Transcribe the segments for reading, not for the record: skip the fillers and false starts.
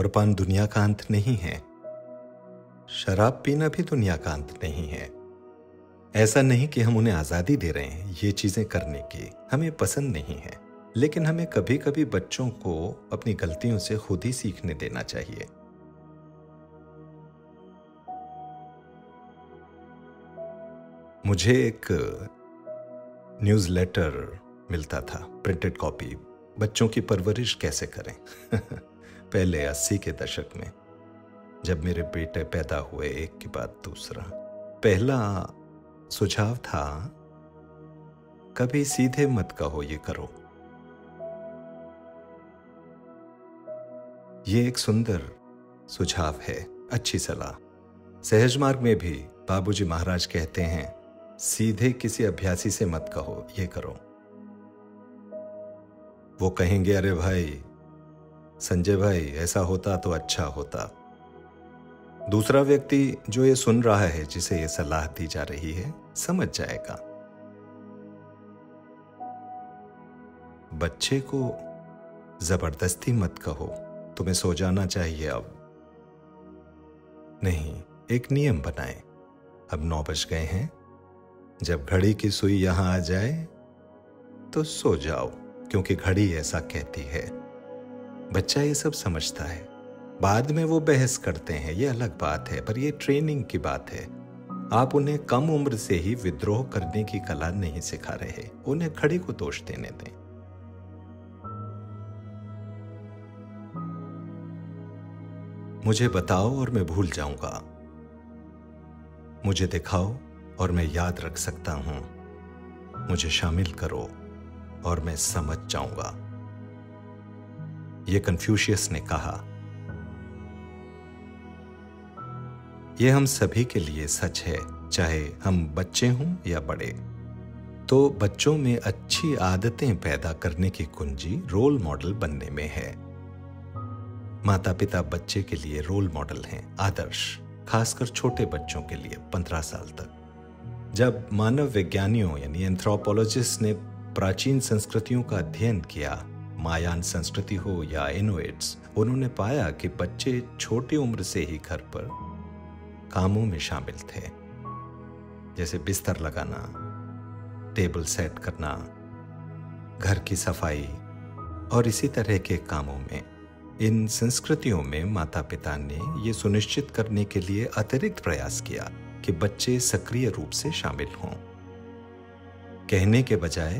धूम्रपान दुनिया का अंत नहीं है, शराब पीना भी दुनिया का अंत नहीं है। ऐसा नहीं कि हम उन्हें आज़ादी दे रहे हैं ये चीज़ें करने की, हमें पसंद नहीं है, लेकिन हमें कभी कभी बच्चों को अपनी गलतियों से खुद ही सीखने देना चाहिए। मुझे एक न्यूज़लेटर मिलता था, प्रिंटेड कॉपी, बच्चों की परवरिश कैसे करें पहले 80 के दशक में, जब मेरे बेटे पैदा हुए एक के बाद दूसरा। पहला सुझाव था, कभी सीधे मत कहो ये करो। ये एक सुंदर सुझाव है, अच्छी सलाह। सहज मार्ग में भी बाबूजी महाराज कहते हैं, सीधे किसी अभ्यासी से मत कहो ये करो। वो कहेंगे, अरे भाई संजय भाई, ऐसा होता तो अच्छा होता। दूसरा व्यक्ति जो ये सुन रहा है, जिसे ये सलाह दी जा रही है, समझ जाएगा। बच्चे को जबरदस्ती मत कहो, तुम्हें सो जाना चाहिए अब। नहीं, एक नियम बनाएं। अब 9 बज गए हैं, जब घड़ी की सुई यहां आ जाए तो सो जाओ, क्योंकि घड़ी ऐसा कहती है। बच्चा ये सब समझता है, बाद में वो बहस करते हैं, ये अलग बात है, पर ये ट्रेनिंग की बात है। आप उन्हें कम उम्र से ही विद्रोह करने की कला नहीं सिखा रहे, उन्हें घड़ी को दोष देने दें। मुझे बताओ और मैं भूल जाऊंगा, मुझे दिखाओ और मैं याद रख सकता हूं, मुझे शामिल करो और मैं समझ जाऊंगा। ये कन्फ्यूशियस ने कहा। यह हम सभी के लिए सच है, चाहे हम बच्चे हों या बड़े। तो बच्चों में अच्छी आदतें पैदा करने की कुंजी रोल मॉडल बनने में है। माता पिता बच्चे के लिए रोल मॉडल हैं, आदर्श, खासकर छोटे बच्चों के लिए 15 साल तक। जब मानव विज्ञानियों यानी एंथ्रोपोलॉजिस्ट ने प्राचीन संस्कृतियों का अध्ययन किया, मायान संस्कृति हो या इनुइट्स, उन्होंने पाया कि बच्चे छोटी उम्र से ही घर पर कामों में शामिल थे, जैसे बिस्तर लगाना, टेबल सेट करना, घर की सफाई और इसी तरह के कामों में। इन संस्कृतियों में माता पिता ने ये सुनिश्चित करने के लिए अतिरिक्त प्रयास किया कि बच्चे सक्रिय रूप से शामिल हों। कहने के बजाय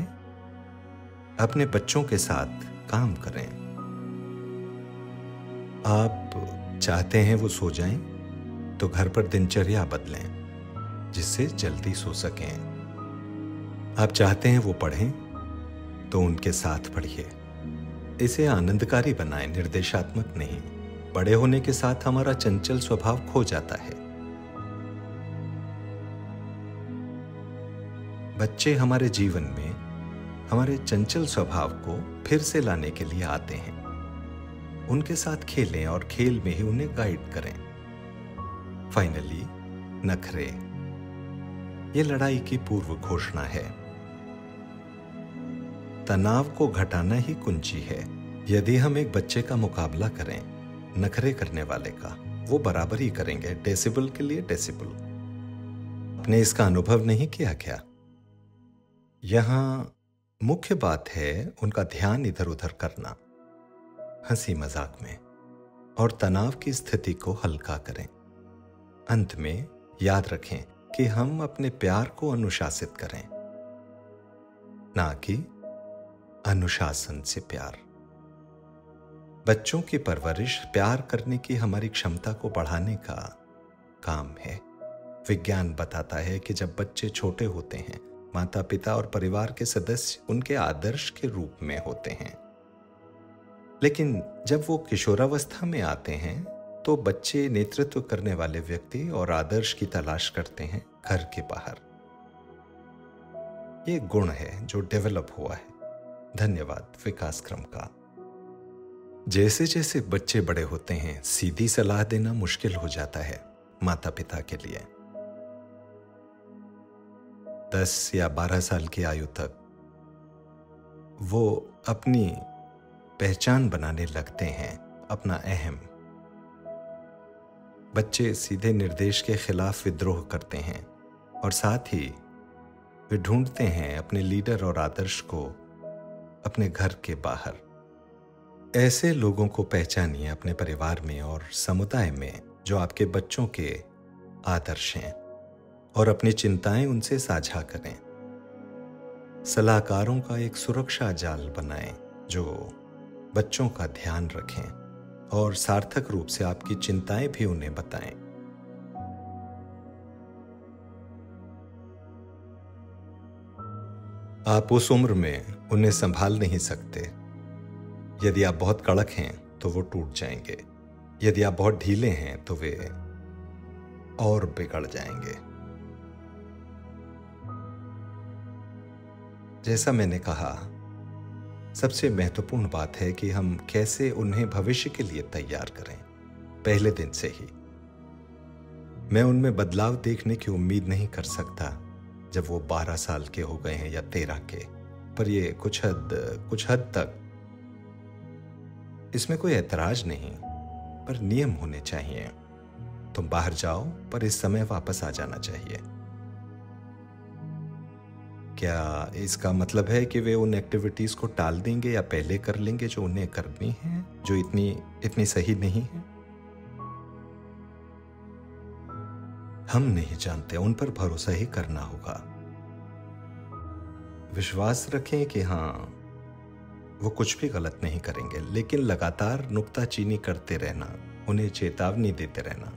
अपने बच्चों के साथ काम करें। आप चाहते हैं वो सो जाएं, तो घर पर दिनचर्या बदलें जिससे जल्दी सो सकें। आप चाहते हैं वो पढ़ें, तो उनके साथ पढ़िए। इसे आनंदकारी बनाएं, निर्देशात्मक नहीं। बड़े होने के साथ हमारा चंचल स्वभाव खो जाता है। बच्चे हमारे जीवन में हमारे चंचल स्वभाव को फिर से लाने के लिए आते हैं। उनके साथ खेलें और खेल में ही उन्हें गाइड करें। फाइनली, नखरे, ये लड़ाई की पूर्व घोषणा है। तनाव को घटाना ही कुंजी है। यदि हम एक बच्चे का मुकाबला करें नखरे करने वाले का, वो बराबर ही करेंगे, डेसिबल के लिए डेसिबल। आपने इसका अनुभव नहीं किया क्या? यहां मुख्य बात है उनका ध्यान इधर उधर करना, हंसी मजाक में, और तनाव की स्थिति को हल्का करें। अंत में याद रखें कि हम अपने प्यार को अनुशासित करें, ना कि अनुशासन से प्यार। बच्चों की परवरिश प्यार करने की हमारी क्षमता को बढ़ाने का काम है। विज्ञान बताता है कि जब बच्चे छोटे होते हैं, माता पिता और परिवार के सदस्य उनके आदर्श के रूप में होते हैं। लेकिन जब वो किशोरावस्था में आते हैं, तो बच्चे नेतृत्व करने वाले व्यक्ति और आदर्श की तलाश करते हैं घर के बाहर। ये गुण है जो डेवलप हुआ है। धन्यवाद विकास क्रम का। जैसे जैसे बच्चे बड़े होते हैं, सीधी सलाह देना मुश्किल हो जाता है माता पिता के लिए। 10 या 12 साल की आयु तक वो अपनी पहचान बनाने लगते हैं, अपना अहम, बच्चे सीधे निर्देश के खिलाफ विद्रोह करते हैं और साथ ही वे ढूंढते हैं अपने लीडर और आदर्श को अपने घर के बाहर। ऐसे लोगों को पहचानिए अपने परिवार में और समुदाय में जो आपके बच्चों के आदर्श हैं और अपनी चिंताएं उनसे साझा करें। सलाहकारों का एक सुरक्षा जाल बनाएं जो बच्चों का ध्यान रखें और सार्थक रूप से आपकी चिंताएं भी उन्हें बताएं। आप उस उम्र में उन्हें संभाल नहीं सकते। यदि आप बहुत कड़क हैं तो वो टूट जाएंगे, यदि आप बहुत ढीले हैं तो वे और बिगड़ जाएंगे। जैसा मैंने कहा, सबसे महत्वपूर्ण बात है कि हम कैसे उन्हें भविष्य के लिए तैयार करें पहले दिन से ही। मैं उनमें बदलाव देखने की उम्मीद नहीं कर सकता जब वो 12 साल के हो गए हैं या 13 के, पर ये कुछ हद तक इसमें कोई ऐतराज नहीं, पर नियम होने चाहिए। तुम बाहर जाओ पर इस समय वापस आ जाना चाहिए। क्या इसका मतलब है कि वे उन एक्टिविटीज को टाल देंगे या पहले कर लेंगे जो उन्हें करनी है, जो इतनी सही नहीं है? हम नहीं जानते, उन पर भरोसा ही करना होगा। विश्वास रखें कि हाँ, वो कुछ भी गलत नहीं करेंगे, लेकिन लगातार नुक्ताचीनी करते रहना, उन्हें चेतावनी देते रहना,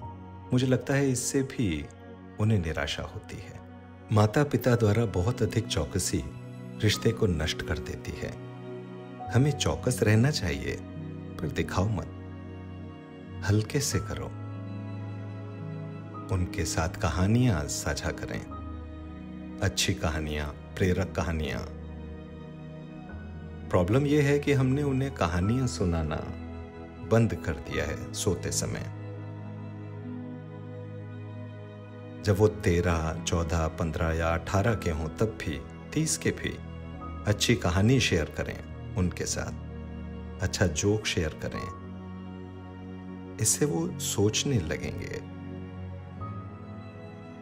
मुझे लगता है इससे भी उन्हें निराशा होती है। माता पिता द्वारा बहुत अधिक चौकसी रिश्ते को नष्ट कर देती है। हमें चौकस रहना चाहिए, पर दिखाओ मत, हल्के से करो। उनके साथ कहानियां साझा करें, अच्छी कहानियां, प्रेरक कहानियां। प्रॉब्लम यह है कि हमने उन्हें कहानियां सुनाना बंद कर दिया है सोते समय। जब वो 13, 14, 15 या 18 के हों, तब भी 30 के भी अच्छी कहानी शेयर करें उनके साथ, अच्छा जोक शेयर करें। इससे वो सोचने लगेंगे।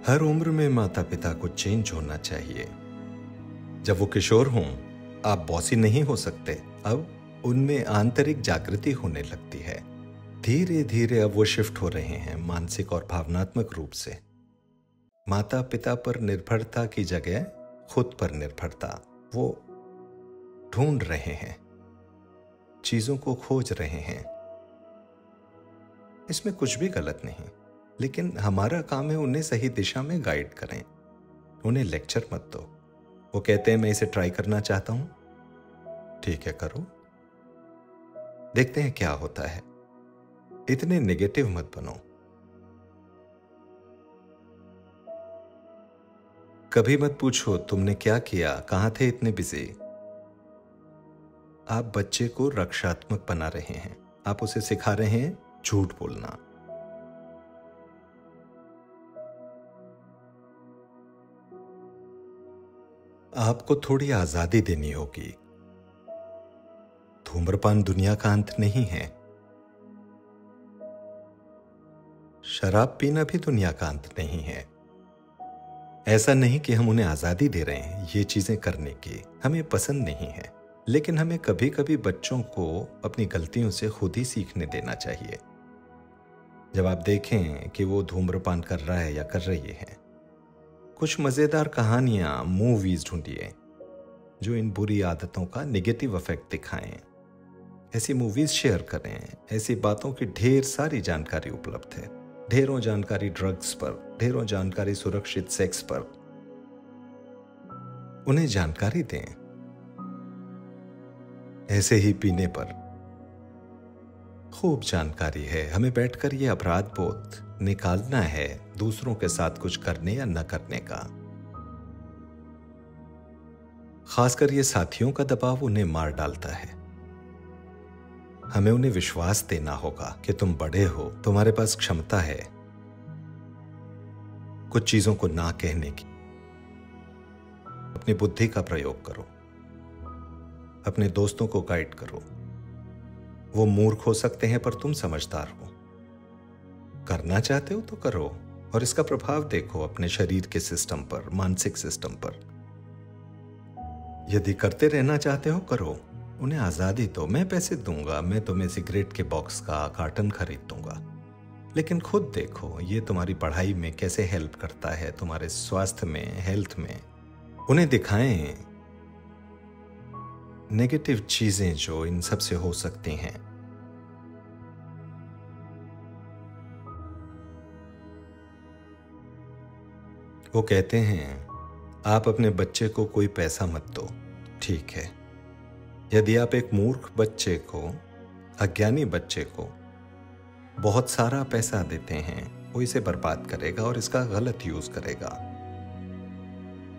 हर उम्र में माता पिता को चेंज होना चाहिए। जब वो किशोर हों, आप बॉसी नहीं हो सकते। अब उनमें आंतरिक जागृति होने लगती है। धीरे धीरे अब वो शिफ्ट हो रहे हैं मानसिक और भावनात्मक रूप से। माता पिता पर निर्भरता की जगह खुद पर निर्भरता। वो ढूंढ रहे हैं, चीजों को खोज रहे हैं। इसमें कुछ भी गलत नहीं, लेकिन हमारा काम है उन्हें सही दिशा में गाइड करें। उन्हें लेक्चर मत दो। वो कहते हैं मैं इसे ट्राई करना चाहता हूं, ठीक है करो, देखते हैं क्या होता है। इतने नेगेटिव मत बनो। कभी मत पूछो तुमने क्या किया, कहां थे इतने बिजी। आप बच्चे को रक्षात्मक बना रहे हैं। आप उसे सिखा रहे हैं झूठ बोलना। आपको थोड़ी आजादी देनी होगी। धूम्रपान दुनिया का अंत नहीं है। शराब पीना भी दुनिया का अंत नहीं है। ऐसा नहीं कि हम उन्हें आजादी दे रहे हैं ये चीजें करने की, हमें पसंद नहीं है, लेकिन हमें कभी कभी बच्चों को अपनी गलतियों से खुद ही सीखने देना चाहिए। जब आप देखें कि वो धूम्रपान कर रहा है या कर रही है, कुछ मजेदार कहानियां, मूवीज ढूंढिए जो इन बुरी आदतों का नेगेटिव इफेक्ट दिखाएं। ऐसी मूवीज शेयर करें। ऐसी बातों की ढेर सारी जानकारी उपलब्ध है। ढेरों जानकारी ड्रग्स पर, ढेरों जानकारी सुरक्षित सेक्स पर। उन्हें जानकारी दें। ऐसे ही पीने पर खूब जानकारी है। हमें बैठकर ये अपराध बोध निकालना है दूसरों के साथ कुछ करने या न करने का। खासकर ये साथियों का दबाव उन्हें मार डालता है। हमें उन्हें विश्वास देना होगा कि तुम बड़े हो, तुम्हारे पास क्षमता है कुछ चीजों को ना कहने की। अपनी बुद्धि का प्रयोग करो, अपने दोस्तों को गाइड करो। वो मूर्ख हो सकते हैं पर तुम समझदार हो। करना चाहते हो तो करो और इसका प्रभाव देखो अपने शरीर के सिस्टम पर, मानसिक सिस्टम पर। यदि करते रहना चाहते हो करो, उन्हें आज़ादी दो। मैं पैसे दूंगा, मैं तुम्हें सिगरेट के बॉक्स का कार्टन खरीद दूंगा, लेकिन खुद देखो ये तुम्हारी पढ़ाई में कैसे हेल्प करता है, तुम्हारे स्वास्थ्य में, हेल्थ में। उन्हें दिखाएं नेगेटिव चीजें जो इन सब से हो सकती हैं। वो कहते हैं आप अपने बच्चे को कोई पैसा मत दो, ठीक है। यदि आप एक मूर्ख बच्चे को, अज्ञानी बच्चे को बहुत सारा पैसा देते हैं, वो इसे बर्बाद करेगा और इसका गलत यूज करेगा,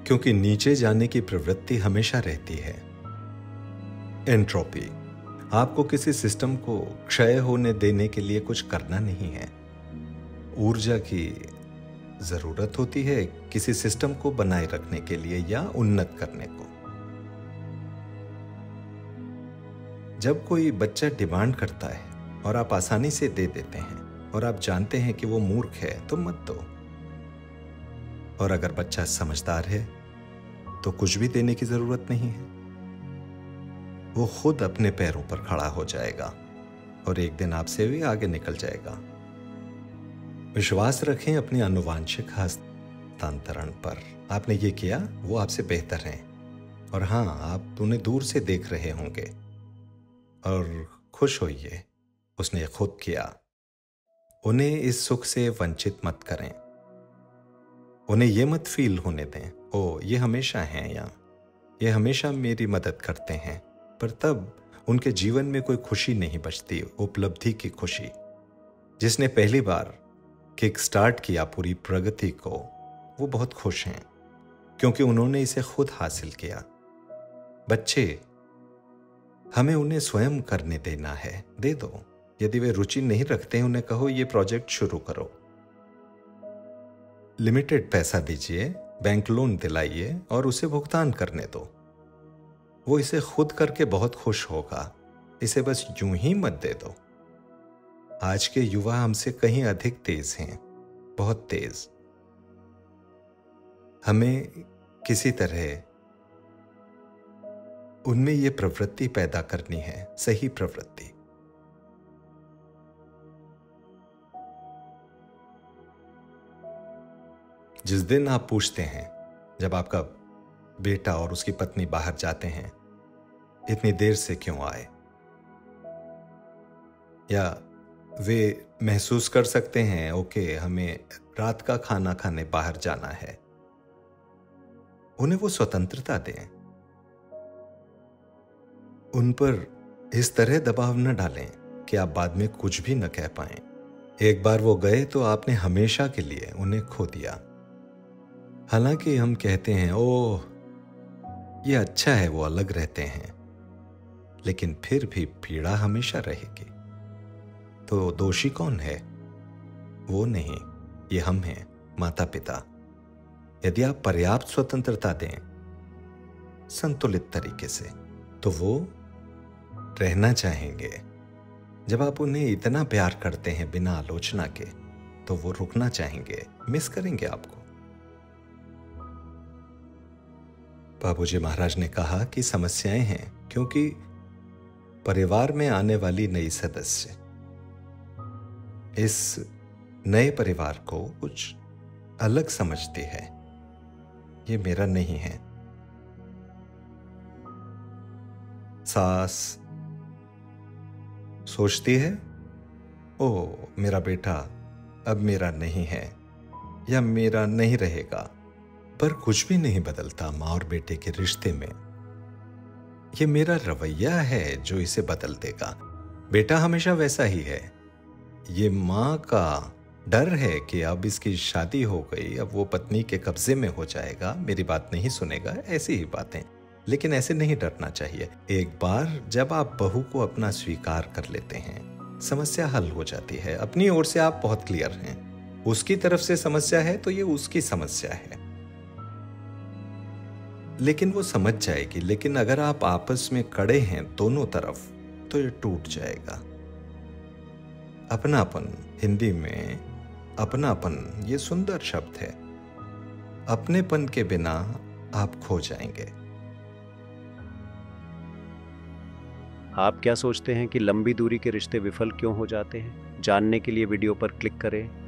क्योंकि नीचे जाने की प्रवृत्ति हमेशा रहती है। एंट्रोपी। आपको किसी सिस्टम को क्षय होने देने के लिए कुछ करना नहीं है। ऊर्जा की जरूरत होती है किसी सिस्टम को बनाए रखने के लिए या उन्नत करने को। जब कोई बच्चा डिमांड करता है और आप आसानी से दे देते हैं और आप जानते हैं कि वो मूर्ख है तो मत दो। और अगर बच्चा समझदार है तो कुछ भी देने की जरूरत नहीं है। वो खुद अपने पैरों पर खड़ा हो जाएगा और एक दिन आपसे भी आगे निकल जाएगा। विश्वास रखें अपने आनुवांशिक हस्तांतरण पर। आपने ये किया, वो आपसे बेहतर हैं। और हाँ, आप उन्हें दूर से देख रहे होंगे और खुश होइए, उसने खुद किया। उन्हें इस सुख से वंचित मत करें। उन्हें ये मत फील होने दें ओ ये हमेशा हैं या ये हमेशा मेरी मदद करते हैं, पर तब उनके जीवन में कोई खुशी नहीं बचती, उपलब्धि की खुशी। जिसने पहली बार किक स्टार्ट किया पूरी प्रगति को, वो बहुत खुश हैं क्योंकि उन्होंने इसे खुद हासिल किया। बच्चे, हमें उन्हें स्वयं करने देना है, दे दो। यदि वे रुचि नहीं रखते हैं, उन्हें कहो ये प्रोजेक्ट शुरू करो। लिमिटेड पैसा दीजिए, बैंक लोन दिलाइए और उसे भुगतान करने दो। वो इसे खुद करके बहुत खुश होगा। इसे बस यूं ही मत दे दो। आज के युवा हमसे कहीं अधिक तेज हैं, बहुत तेज। हमें किसी तरह उनमें ये प्रवृत्ति पैदा करनी है, सही प्रवृत्ति। जिस दिन आप पूछते हैं, जब आपका बेटा और उसकी पत्नी बाहर जाते हैं, इतनी देर से क्यों आए, या वे महसूस कर सकते हैं ओके हमें रात का खाना खाने बाहर जाना है, उन्हें वो स्वतंत्रता दें। उन पर इस तरह दबाव न डालें कि आप बाद में कुछ भी न कह पाएं। एक बार वो गए तो आपने हमेशा के लिए उन्हें खो दिया। हालांकि हम कहते हैं ओह ये अच्छा है वो अलग रहते हैं, लेकिन फिर भी पीड़ा हमेशा रहेगी। तो दोषी कौन है? वो नहीं, ये हम हैं, माता पिता। यदि आप पर्याप्त स्वतंत्रता दें संतुलित तरीके से, तो वो रहना चाहेंगे। जब आप उन्हें इतना प्यार करते हैं बिना आलोचना के, तो वो रुकना चाहेंगे, मिस करेंगे आपको। बाबूजी महाराज ने कहा कि समस्याएं हैं क्योंकि परिवार में आने वाली नई सदस्य इस नए परिवार को कुछ अलग समझती है, ये मेरा नहीं है। सास सोचती है ओ मेरा बेटा अब मेरा नहीं है या मेरा नहीं रहेगा, पर कुछ भी नहीं बदलता माँ और बेटे के रिश्ते में। ये मेरा रवैया है जो इसे बदल देगा। बेटा हमेशा वैसा ही है। ये माँ का डर है कि अब इसकी शादी हो गई, अब वो पत्नी के कब्जे में हो जाएगा, मेरी बात नहीं सुनेगा, ऐसी ही बातें। लेकिन ऐसे नहीं डरना चाहिए। एक बार जब आप बहू को अपना स्वीकार कर लेते हैं, समस्या हल हो जाती है। अपनी ओर से आप बहुत क्लियर हैं, उसकी तरफ से समस्या है तो ये उसकी समस्या है, लेकिन वो समझ जाएगी। लेकिन अगर आप आपस में कड़े हैं दोनों तरफ, तो ये टूट जाएगा। अपनापन हिंदी में अपनापन ये सुंदर शब्द है। अपनेपन के बिना आप खो जाएंगे। आप क्या सोचते हैं कि लंबी दूरी के रिश्ते विफल क्यों हो जाते हैं? जानने के लिए वीडियो पर क्लिक करें